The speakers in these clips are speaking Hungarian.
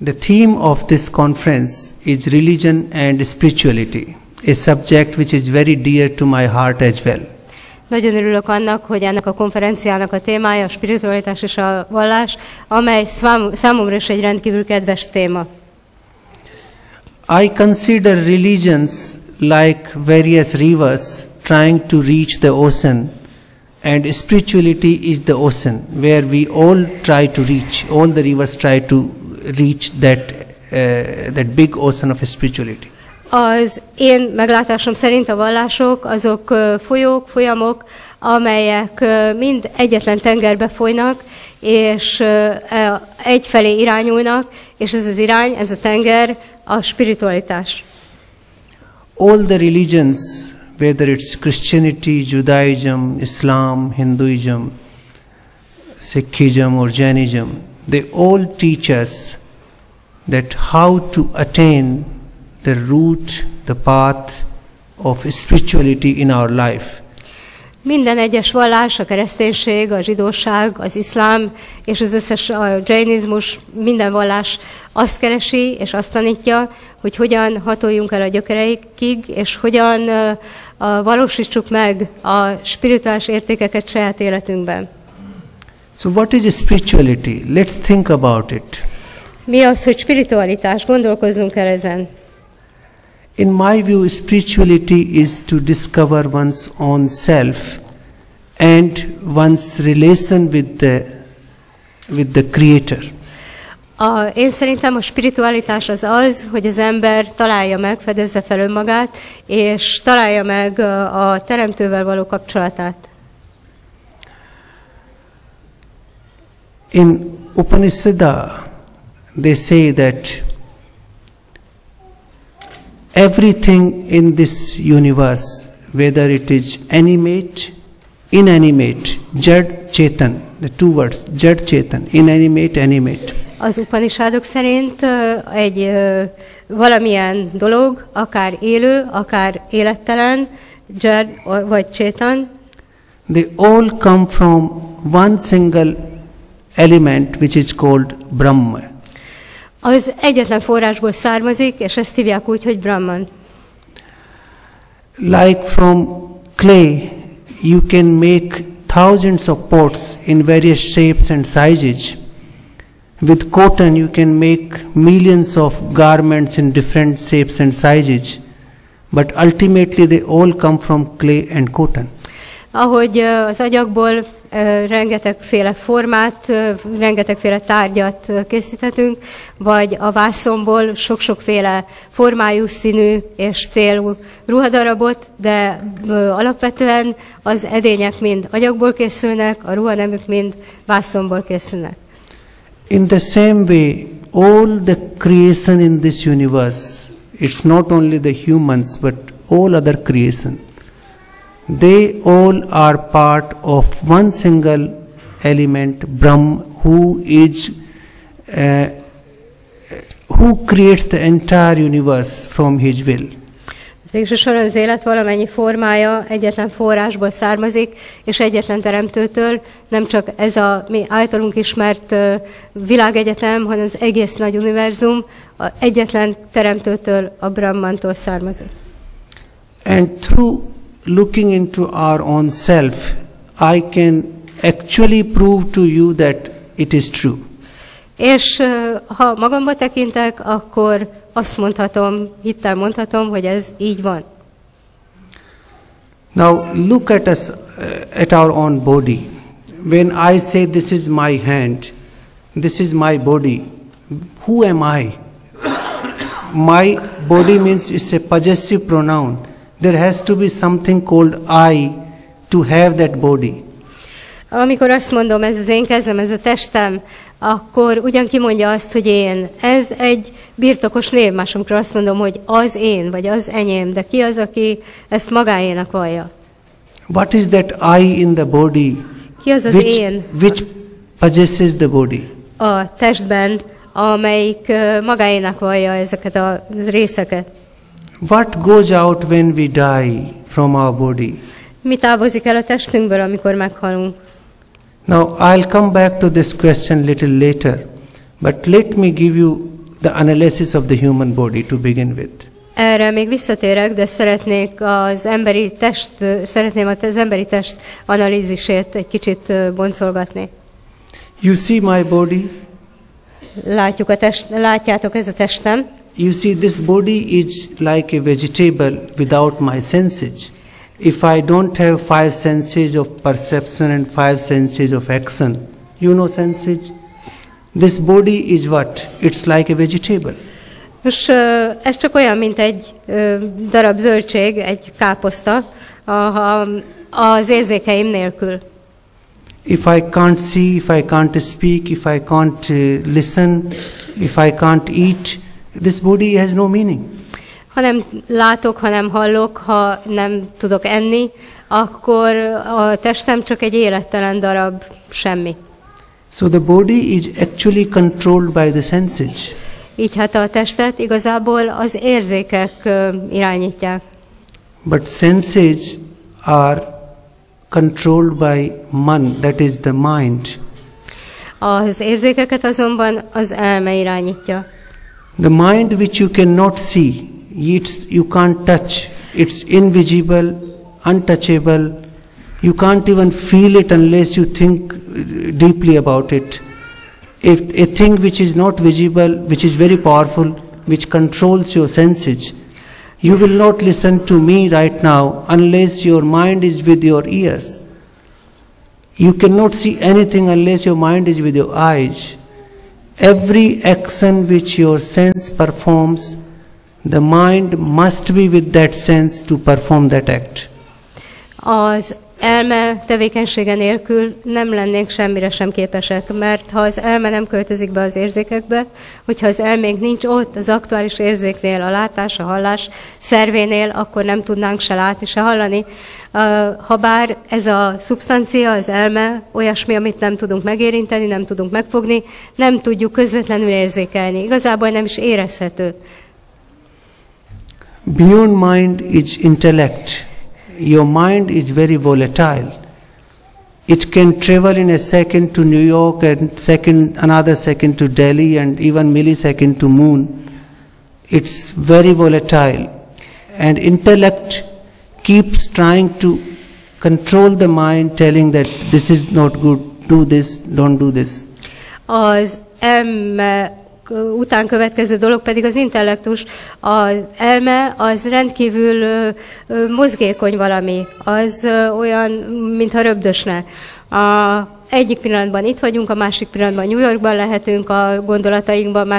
The theme of this conference is religion and spirituality, a subject which is very dear to my heart as well. Nagyon örülök annak, hogy ennek a konferenciának a témája a spiritualitás és a vallás, amely számomra is egy rendkívül kedves téma. I consider religions like various rivers trying to reach the ocean, and spirituality is the ocean where we all try to reach. All the rivers try to reach that big ocean of spirituality. Az én meglátásom szerint a vallások azok folyók, folyamok, amelyek mind egyetlen tengerbe folynak, és egyfelé irányulnak, és ez az irány, ez a tenger a spiritualitás. All the religions, whether it's Christianity, Judaism, Islam, Hinduism, Sikhism or Jainism, they all teach us that how to attain the root, the path of spirituality in our life. Minden egyes vallás, a kereszténység, a zsidóság, az iszlám és az összes a jainizmus, minden vallás azt keresi és azt tanítja, hogy hogyan hatoljunk el a gyökereikig, és hogyan valósítsuk meg a spirituális értékeket saját életünkben. So what is spirituality? Let's think about it. Mi az, hogy spiritualitás? Gondolkozzunk el ezen. In my view, spirituality is to discover one's own self and one's relation with the Creator. Én szerintem a spiritualitás az, hogy az ember találja meg, fedezze fel önmagát, és találja meg a Teremtővel való kapcsolatát. In Upanishad, they say that everything in this universe, whether it is animate, inanimate, Jad, Chetan, the two words, Jad, Chetan, inanimate, animate. Az Upanishadok szerint egy valamilyen dolog, akár élő, akár élettelen, Jad vagy Chetan, they all come from one single element which is called Brahma. Az egyetlen forrásból származik, és ezt hívják úgy, hogy Brahman. Like from clay, you can make thousands of pots in various shapes and sizes. With cotton, you can make millions of garments in different shapes and sizes. But ultimately, they all come from clay and cotton. Ahogy az agyagból rengetegféle formát, rengetegféle tárgyat készíthetünk, vagy a vászonból sok-sokféle formájú, színű és célú ruhadarabot, de alapvetően az edények mind agyagból készülnek, a ruhanemük mind vászonból készülnek. In the same way, all the creation in this universe, it's not only the humans, but all other creation, they all are part of one single element, Brahm, who creates the entire universe from his will. Végsősorban az élet valamennyi formája egyetlen forrásból származik, és egyetlen teremtőtől, nem csak ez a mi általunk ismert világegyetem, hanem az egész nagy univerzum egyetlen teremtőtől, a Brahmantól származik. And through looking into our own self, I can actually prove to you that it is true. És ha magamba tekintek, akkor azt mondhatom, hittel mondhatom, hogy ez így van. Now look at us, at our own body. When I say this is my hand, this is my body, who am I? My body means it's a possessive pronoun. There has to be something called I to have that body. Amikor azt mondom, ez az én kezem, ez a testem, akkor ugyan kimondja azt, hogy én. Ez egy birtokos név, másomkor azt mondom, hogy az én, vagy az enyém, de ki az, aki ezt magáénak vallja? What is that I in the body? Ki az az én? Which possesses the body? A testben, amelyik magáénak vallja ezeket a részeket. What goes out when we die from our body? Mi távozik el a testünkből, amikor meghalunk? Now I'll come back to this question little later, but let me give you the analysis of the human body to begin with. Erre még visszatérek, de szeretném az emberi test analízisét egy kicsit boncolgatni. You see my body? Látjátok ez a testem? You see, this body is like a vegetable without my senses. If I don't have 5 senses of perception and 5 senses of action, you know senses? This body is what? It's like a vegetable. Most ez csak olyan, mint egy darab zöldség, egy káposzta, az érzékeim nélkül. If I can't see, if I can't speak, if I can't listen, if I can't eat, this body has no meaning. Ha nem látok, ha nem hallok, ha nem tudok enni, akkor a testem csak egy élettelen darab semmi. So the body is actually controlled by the senses. Így hát a testet igazából az érzékek irányítják. But senses are controlled by man, that is the mind. Az érzékeket azonban az elme irányítja. The mind which you cannot see, you can't touch, it's invisible, untouchable, you can't even feel it unless you think deeply about it. If a thing which is not visible, which is very powerful, which controls your senses, you will not listen to me right now unless your mind is with your ears. You cannot see anything unless your mind is with your eyes. Every action which your sense performs, the mind must be with that sense to perform that act. Az elme tevékenysége nélkül nem lennénk semmire sem képesek, mert ha az elme nem költözik be az érzékekbe, hogyha az elménk nincs ott az aktuális érzéknél, a látás, a hallás szervénél, akkor nem tudnánk se látni, se hallani. Habár ez a szubstancia, az elme olyasmi, amit nem tudunk megérinteni, nem tudunk megfogni, nem tudjuk közvetlenül érzékelni. Igazából nem is érezhető. Beyond mind is intellect. Your mind is very volatile. It can travel in a second to New York and another second to Delhi and even millisecond to moon. It's very volatile. And intellect keeps trying to control the mind, telling that this is not good, do this, don't do this. Az elme után következő dolog pedig az intellektus. Az elme az rendkívül mozgékony valami, az olyan, mintha röbdösne. Egyik pillanatban itt vagyunk, a másik pillanatban New Yorkban lehetünk, a gondolatainkban,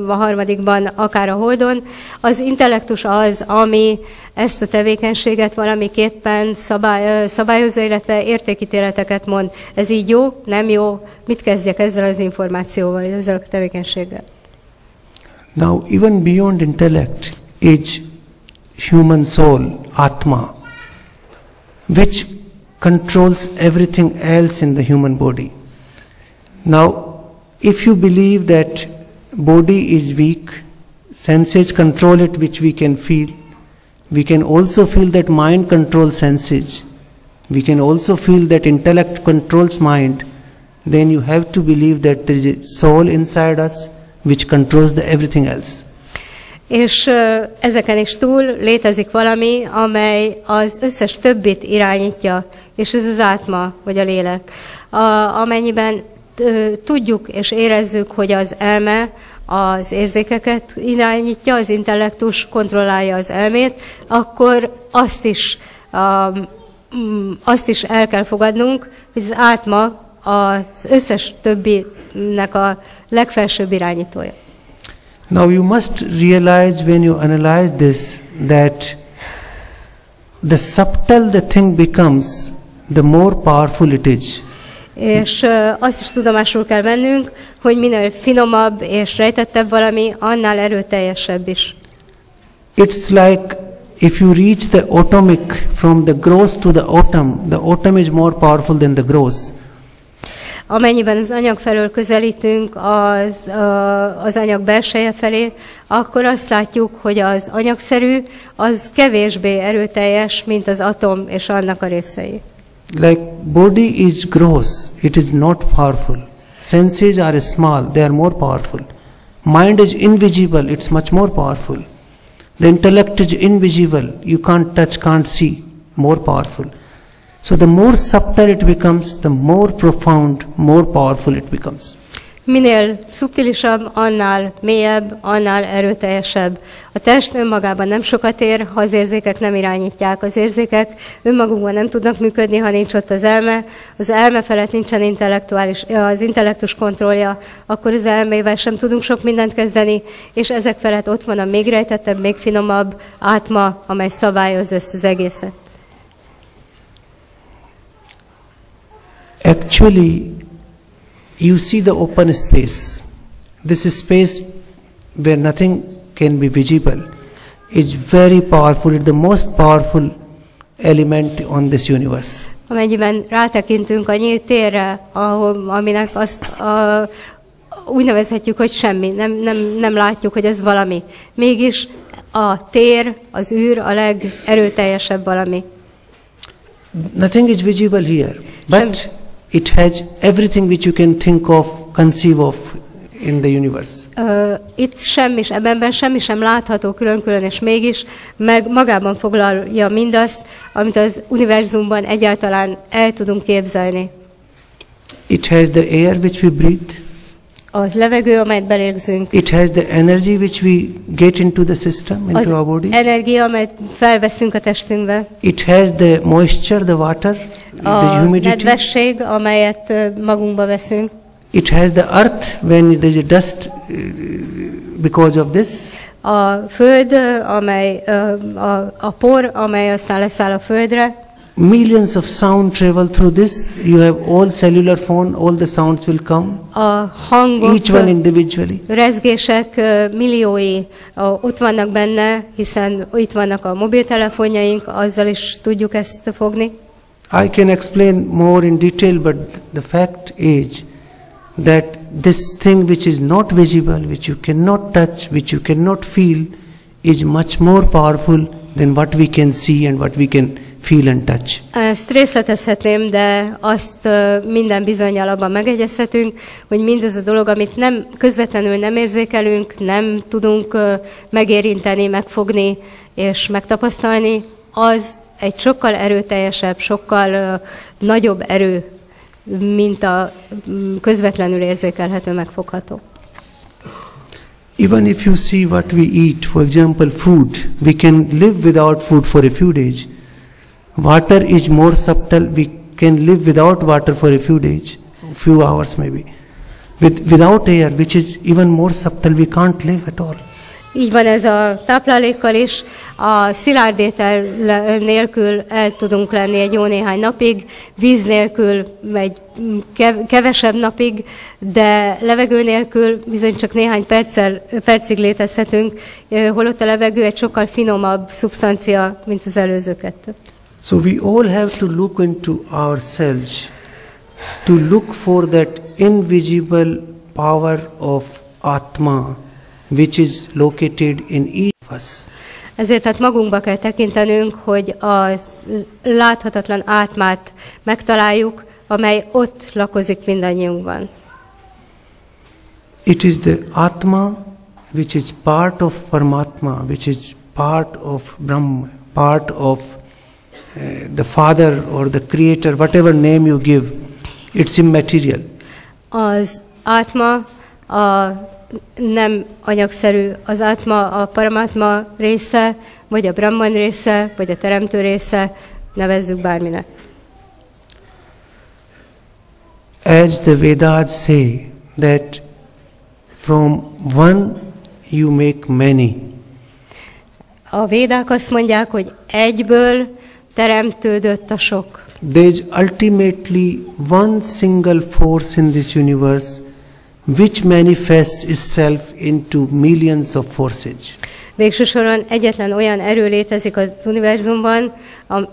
a harmadikban akár a Holdon. Az intellektus az, ami ezt a tevékenységet valamiképpen szabályozza, illetve értékítéleteket mond. Ez így jó, nem jó, mit kezdjek ezzel az információval, ezzel a tevékenységgel. Now, even beyond intellect is human soul, Atma, which controls everything else in the human body. Now, if you believe that body is weak, senses control it, which we can feel. We can also feel that mind controls senses. We can also feel that intellect controls mind. Then you have to believe that there is a soul inside us which controls everything else. És ezeken is túl létezik valami, amely az összes többit irányítja, és ez az átma, vagy a lélek. Amennyiben tudjuk és érezzük, hogy az elme az érzékeket irányítja, az intellektus kontrollálja az elmét, akkor azt is el kell fogadnunk, hogy az átma az összes többinek a legfelsőbb irányítója. Now you must realize when you analyze this that the subtle the thing becomes, the more powerful it is. És azt is tudomásul kell vennünk, hogy minél finomabb és rejtettebb valami, annál erőteljesebb is. It's like if you reach the atomic from the gross to the atom is more powerful than the gross. Amennyiben az anyag felől közelítünk az anyag belseje felé, akkor azt látjuk, hogy az anyagszerű az kevésbé erőteljes, mint az atom és annak a részei. Like body is gross, it is not powerful. Senses are small, they are more powerful. Mind is invisible, it's much more powerful. The intellect is invisible, you can't touch, can't see, more powerful. So the more subtle it becomes, the more profound, more powerful it becomes. Minél szubtilisabb, annál mélyebb, annál erőteljesebb. A test önmagában nem sokat ér, ha az érzékek nem irányítják. Az érzékek önmagukban nem tudnak működni, ha nincs ott az elme. Az elme felett nincsen az intellektus kontrollja, akkor az elmével sem tudunk sok mindent kezdeni, és ezek felett ott van a még rejtettebb, még finomabb átma, amely szabályozza ezt az egészet. Actually, you see the open space. This space where nothing can be visible is very powerful. It's the most powerful element on this universe. Amennyiben rátekintünk a nyílt térre, aminek azt úgy nevezhetjük, hogy semmi, nem látjuk, hogy ez valami. Mégis a tér, az űr a legerőteljesebb valami. Nothing is visible here, but it has everything which you can think of, conceive of in the universe. Itt ebben semmi sem látható külön-külön, és mégis magában foglalja mindazt, amit az univerzumban egyáltalán el tudunk képzelni. It has the air which we breathe. Az levegő, amelyet belégzünk. It has the energy which we get into the system, into our body. Az energia, amelyet felveszünk a testünkbe. It has the moisture, the water, the humidity. A nedvesség, amelyet magunkba veszünk. It has the earth when there is a dust because of this. A föld, amely a por, amely aztán leszáll a földre. Millions of sound travel through this. You have all cellular phone, all the sounds will come. A hangok, each one individually. Rezgések milliói ott vannak benne, hiszen itt vannak a mobiltelefonjaink, azzal is tudjuk ezt fogni. I can explain more in detail, but the fact is that this thing which is not visible, which you cannot touch, which you cannot feel, is much more powerful than what we can see and what we can feel and touch. Ezt részletezhetném, de azt minden bizonnyal abban megegyezhetünk, hogy mindez a dolog, amit közvetlenül nem érzékelünk, nem tudunk megérinteni, megfogni és megtapasztalni, az egy sokkal erőteljesebb, sokkal nagyobb erő, mint a közvetlenül érzékelhető, megfogható. Even if you see what we eat, for example, food, we can live without food for a few days. Water is more subtle. We can live without water for a few days, few hours maybe. Without air, which is even more subtle, we can't live at all. Így van ez a táplálékkal is. A szilárd étel nélkül el tudunk lenni egy jó néhány napig, víz nélkül egy kevesebb napig, de levegő nélkül bizony csak néhány percig létezhetünk, holott a levegő egy sokkal finomabb szubstancia, mint az előző kettő. So we all have to look into ourselves to look for that invisible power of Atma, which is located in each of us. Ezért hát magunkba kell tekintenünk, hogy a láthatatlan átmát megtaláljuk, amely ott lakozik mindannyiunkban. It is the Atma which is part of Paramatma, which is part of Brahma, part of the Father or the Creator, whatever name you give, it's immaterial. Az átma a nem anyagszerű, az átma a Paramatma része, vagy a Brahman része, vagy a Teremtő része, nevezzük bárminek. As the Vedas say that from one you make many. A védák azt mondják, hogy egyből teremtődött a sok. There is ultimately one single force in this universe which manifests itself into millions of forces. Végső soron egyetlen olyan erő létezik az univerzumban,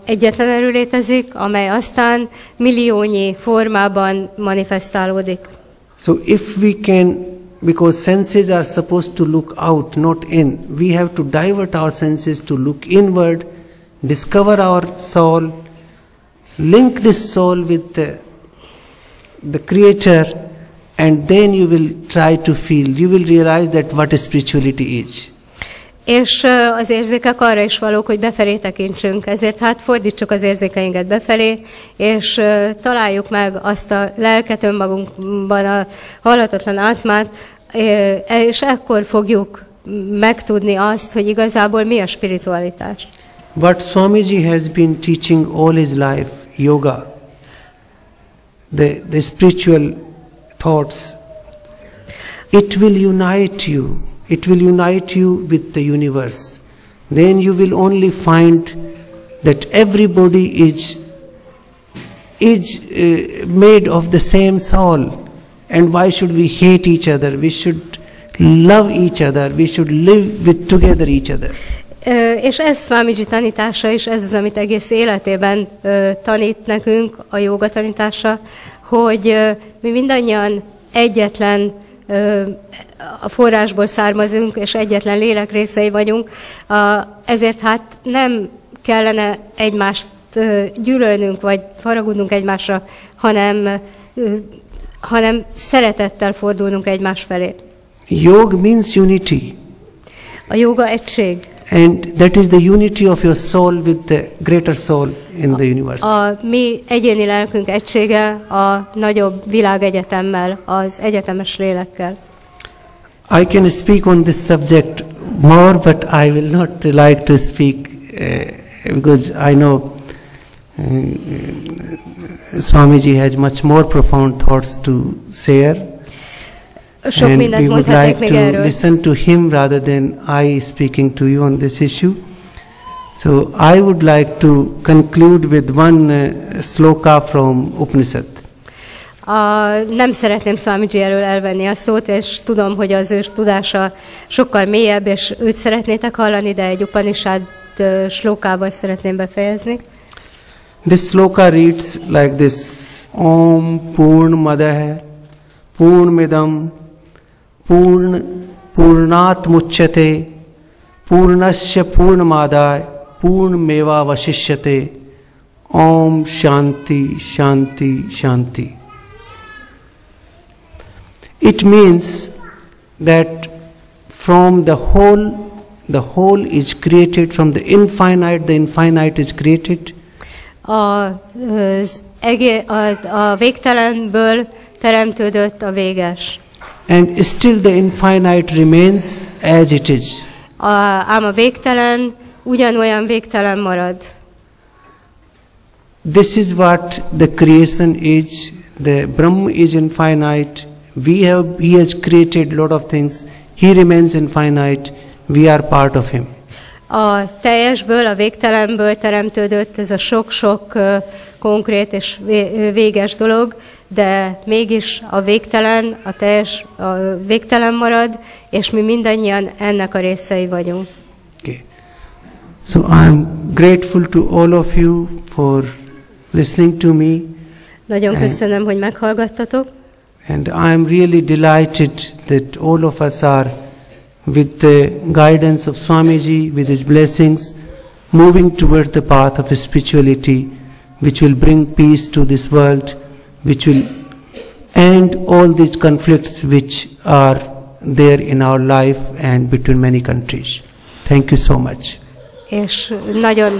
egyetlen erő létezik, amely aztán milliónyi formában manifestálódik. So if we can, because senses are supposed to look out, not in, we have to divert our senses to look inward, discover our soul, link this soul with the Creator, and then you will try to feel, you will realize that what spirituality is. És az érzékek arra is valók, hogy befelé tekintsünk. Ezért hát fordítsuk az érzékeinket befelé, és találjuk meg azt a lelket önmagunkban, a halhatatlan átmát, és ekkor fogjuk megtudni azt, hogy igazából mi a spiritualitás. What Swamiji has been teaching all his life, yoga, the spiritual thoughts, it will unite you. It will unite you with the universe. Then you will only find that everybody is made of the same soul. And why should we hate each other? We should love each other. We should live with together each other. És ez Swamiji tanítása is, ez az, amit egész életében tanít nekünk, a jóga tanítása, hogy mi mindannyian egyetlen a forrásból származunk, és egyetlen lélek részei vagyunk, ezért hát nem kellene egymást gyűlölnünk, vagy haragudnunk egymásra, hanem szeretettel fordulnunk egymás felé. Yoga means unity. A jóga egység. And that is the unity of your soul with the greater soul in the universe. A mi egyéni lelkünk egysége a nagyobb világegyetemmel, az egyetemes lélekkel. I can speak on this subject more, but I will not like to speak because I know Swamiji has much more profound thoughts to share. Sok and mindent we would mondhatnék like még to erről. listen to him rather than I speaking to you on this issue. So I would like to conclude with one sloka from Upanishad. Nem szeretném Swamiji elől elvenni a szót, és tudom, hogy az ő tudása sokkal mélyebb, és őt szeretnétek hallani, de egy Upanishad slokával szeretném befejezni. This sloka reads like this: Om Purnamadah Purnamidam Purnat Muchyate Purnasya Purnamadaya Purnameva Vasishyate. Om Shanti Shanti Shanti. It means that from the whole is created, from the infinite is created. A végtelenből teremtődött a véges. And still the infinite remains as it is. Ám a végtelen ugyanolyan végtelen marad. This is what the creation is. The Brahma is infinite. He has created a lot of things. He remains infinite. We are part of him. A teljesből, a végtelenből teremtődött ez a sok-sok konkrét és véges dolog, de mégis a végtelen, a teljes, a végtelen marad, és mi mindannyian ennek a részei vagyunk. Okay. So I'm grateful to all of you for listening to me. Nagyon köszönöm, hogy meghallgattatok. And I'm really delighted that all of us are, with the guidance of Swamiji, with his blessings, moving towards the path of spirituality, which will bring peace to this world, which will end all these conflicts which are there in our life and between many countries. Thank you so much. És nagyon